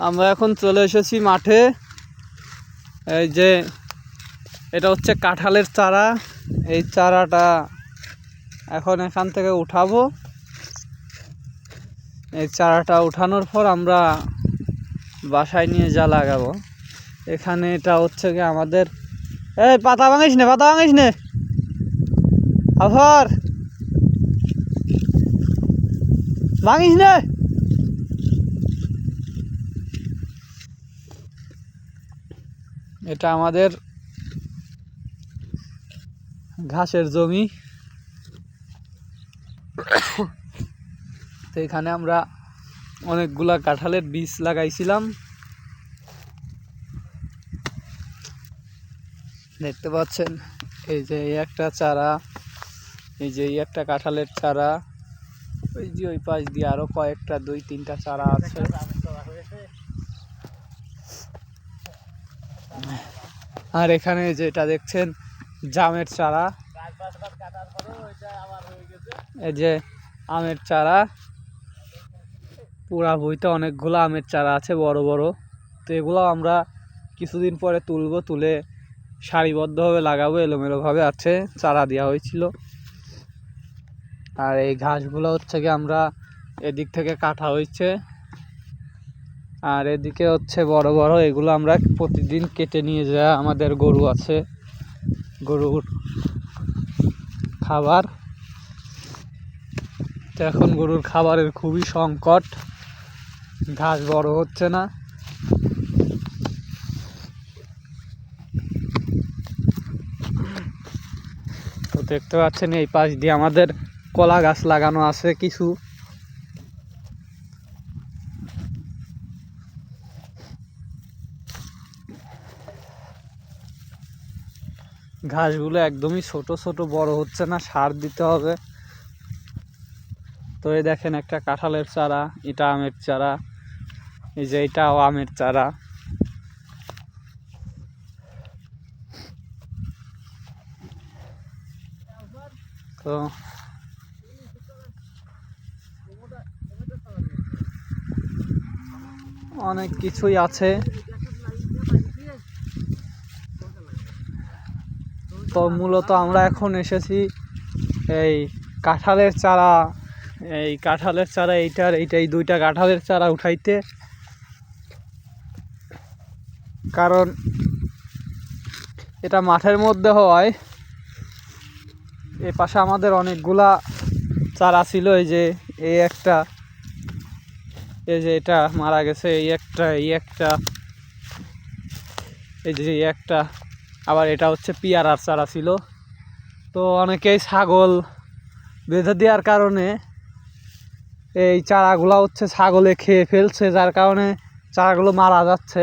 আমরা এখন চলে এসেছি মাঠে। এই যে এটা হচ্ছে কাঁঠালের চারা। এই চারাটা এখন এখান থেকে উঠাবো। এই চারাটা উঠানোর পর আমরা বাসায় নিয়ে যা লাগাবো। এখানে এটা হচ্ছে কি আমাদের, এই পাতা ভাঙিস নে, পাতা ভাঙিস নে, আফর ভাঙিস নে। এটা আমাদের ঘাসের জমি। তো এখানে আমরা অনেকগুলা কাঁঠালের বীজ লাগাইছিলাম। দেখতে পাচ্ছেন এই যে একটা চারা, এই যে একটা কাঁঠালের চারা, ওই যে ওই পাশ দিয়ে আরো কয়েকটা 2-3টা চারা আছে। আর এখানে যেটা দেখছেন জামের চারা, এই যে আমের চারা। পুরা বইতে অনেকগুলো আমের চারা আছে বড় বড়। তো এগুলো আমরা কিছুদিন পরে তুলবো, তুলে সারিবদ্ধভাবে লাগাবো। এলোমেলোভাবে আছে, চারা দেওয়া হয়েছিল। আর এই ঘাসগুলো হচ্ছে কি আমরা এদিক থেকে কাটা হয়েছে, আর এদিকে হচ্ছে বড় বড়। এগুলো আমরা প্রতিদিন কেটে নিয়ে যাই, আমাদের গরু আছে, গরুর খাবার। তো এখন গরুর খাবারের খুবই সংকট, ঘাস বড় হচ্ছে না। তো দেখতে পাচ্ছেন এই পাশ দিয়ে আমাদের কলা গাছ লাগানো আছে কিছু। ঘাসগুলো একদমই ছোট ছোট, বড় হচ্ছে না, সার দিতে হবে। তো এই দেখেন একটা কাঁঠালের চারা, এটা আমের চারা, এই যে এটাও আমের চারা। তো অনেক কিছুই আছে। তো মূলত আমরা এখন এসেছি এই কাঁঠালের চারা, এই 2টা কাঁঠালের চারা উঠাইতে। কারণ এটা মাঠের মধ্যে হওয়ায় এ পাশে আমাদের অনেকগুলা চারা ছিল। এই যে একটা, এই যে এটা মারা গেছে, এই যে একটা, আবার এটা হচ্ছে পিয়ারার চারা ছিল। তো অনেকেই ছাগল বেঁধে দেওয়ার কারণে এই চারাগুলো হচ্ছে ছাগলে খেয়ে ফেলছে, যার কারণে চারাগুলো মারা যাচ্ছে।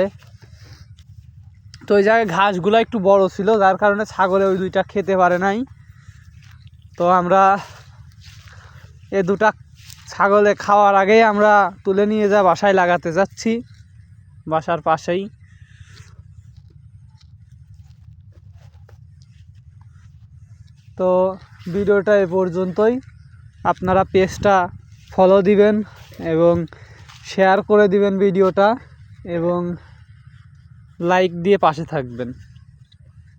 তো ওই জায়গায় ঘাসগুলো একটু বড় ছিল, যার কারণে ছাগলে ওই 2টা খেতে পারে নাই। তো আমরা এই 2টা ছাগলে খাওয়ার আগেই আমরা তুলে নিয়ে যা বাসায় লাগাতে যাচ্ছি, বাসার পাশেই। তো ভিডিওটা এ পর্যন্তই। আপনারা পেজটা ফলো দিবেন এবং শেয়ার করে দিবেন ভিডিওটা, এবং লাইক দিয়ে পাশে থাকবেন।